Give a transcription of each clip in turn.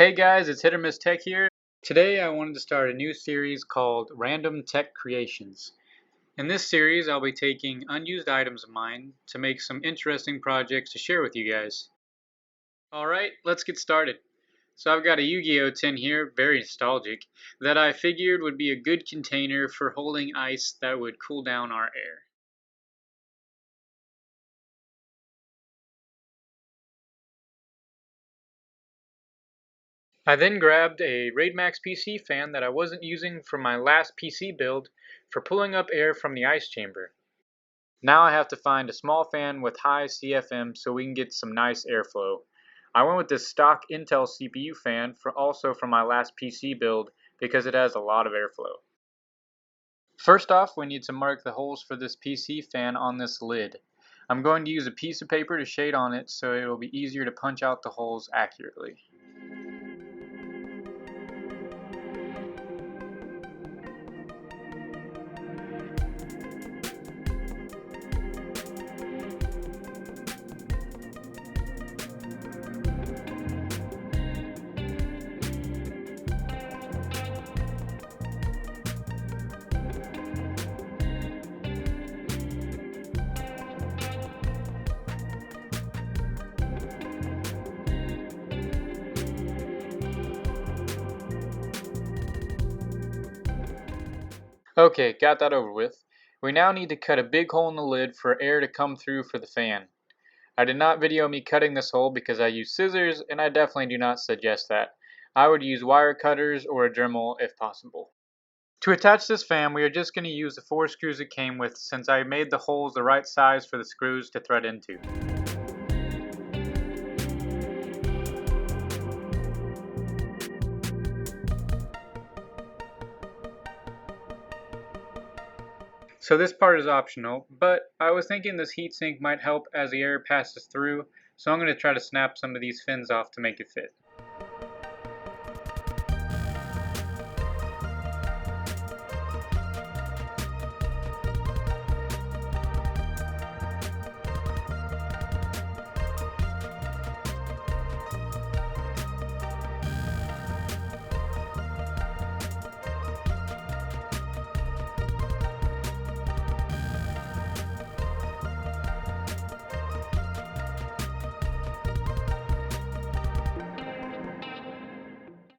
Hey guys, it's Hit or Miss Tech here. Today I wanted to start a new series called Random Tech Creations. In this series I'll be taking unused items of mine to make some interesting projects to share with you guys. Alright, let's get started. So I've got a Yu-Gi-Oh tin here, very nostalgic, that I figured would be a good container for holding ice that would cool down our air. I then grabbed a Raidmax PC fan that I wasn't using for my last PC build for pulling up air from the ice chamber. Now I have to find a small fan with high CFM so we can get some nice airflow. I went with this stock Intel CPU fan also from my last PC build because it has a lot of airflow. First off, we need to mark the holes for this PC fan on this lid. I'm going to use a piece of paper to shade on it so it will be easier to punch out the holes accurately. Okay, got that over with. We now need to cut a big hole in the lid for air to come through for the fan. I did not video me cutting this hole because I used scissors, and I definitely do not suggest that. I would use wire cutters or a Dremel if possible. To attach this fan, we are just going to use the 4 screws it came with since I made the holes the right size for the screws to thread into. So this part is optional, but I was thinking this heatsink might help as the air passes through, so I'm going to try to snap some of these fins off to make it fit.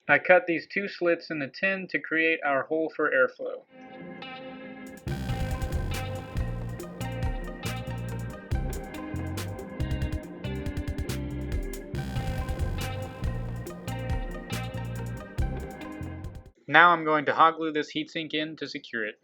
I cut these 2 slits in the tin to create our hole for airflow. Now I'm going to hot glue this heatsink in to secure it.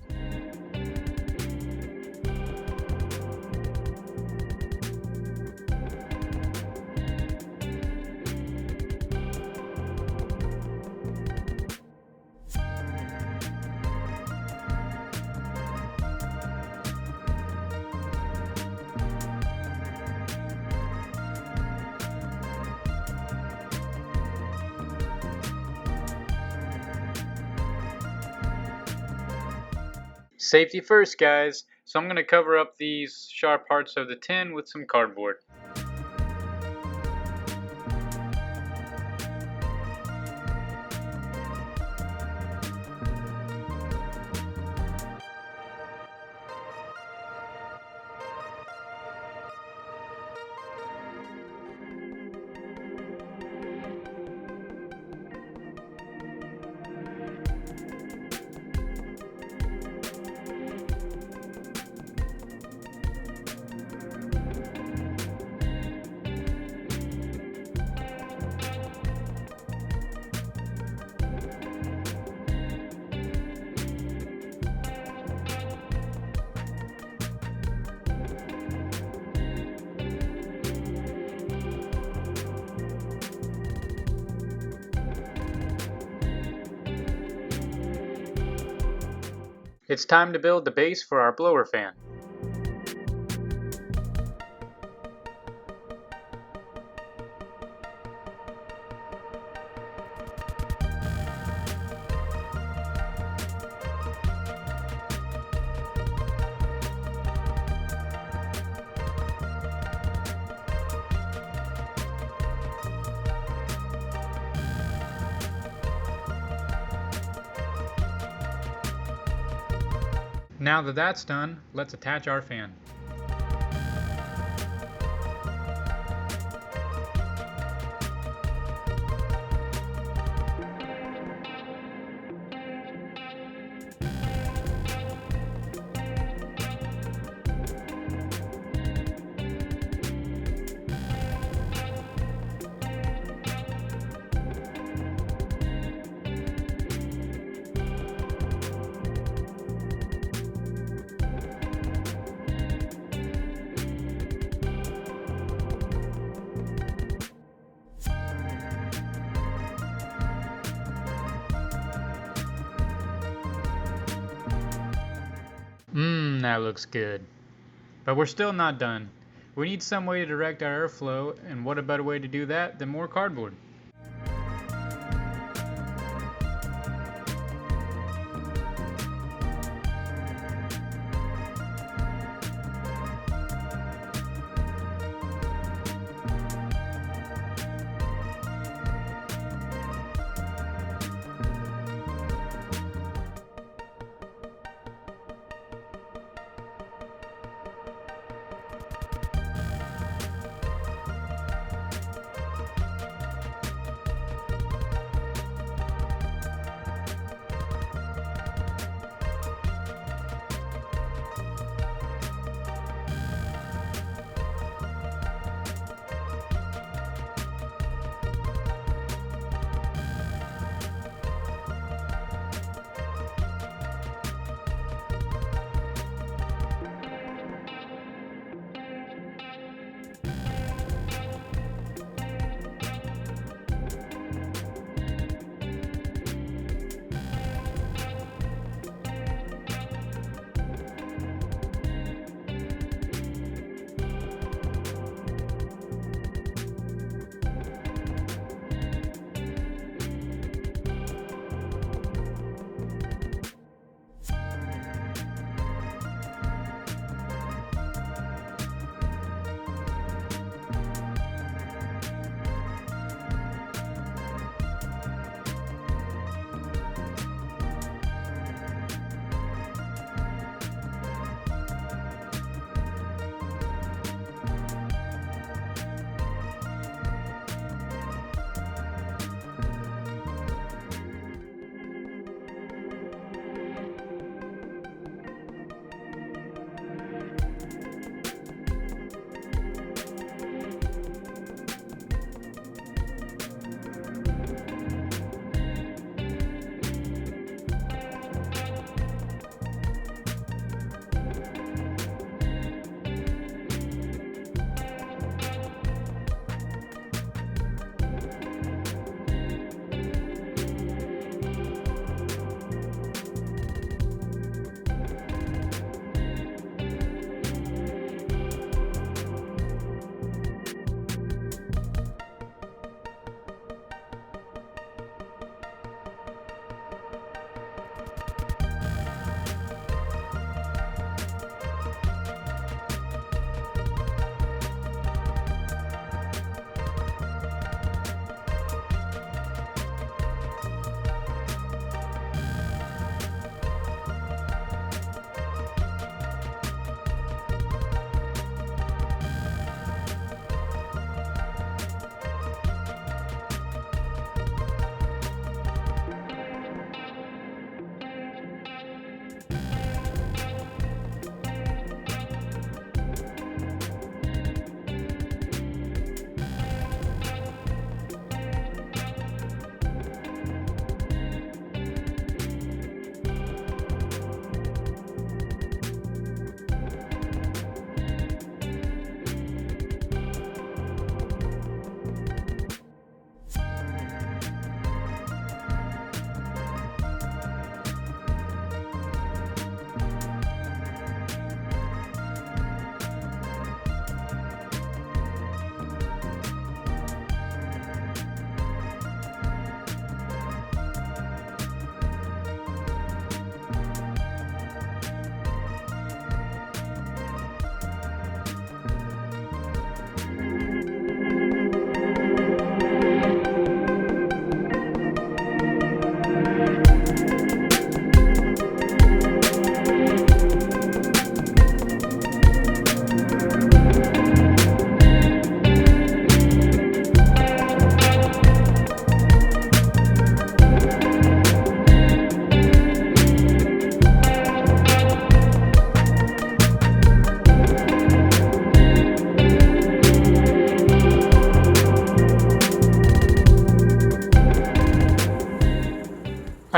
Safety first, guys, so I'm going to cover up these sharp parts of the tin with some cardboard. It's time to build the base for our blower fan. Now that that's done, let's attach our fan. That looks good. But we're still not done. We need some way to direct our airflow, and what a better way to do that than more cardboard?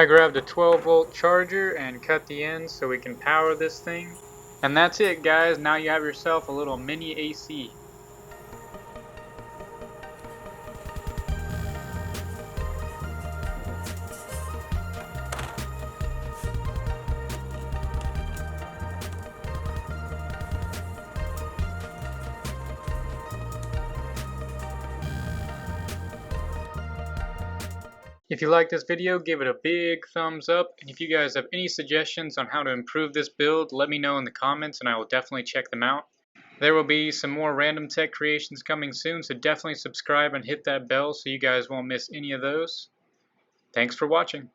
I grabbed a 12-volt charger and cut the ends so we can power this thing. And that's it, guys. Now you have yourself a little mini AC. If you like this video, give it a big thumbs up, and if you guys have any suggestions on how to improve this build, let me know in the comments and I will definitely check them out. There will be some more random tech creations coming soon, so definitely subscribe and hit that bell so you guys won't miss any of those. Thanks for watching.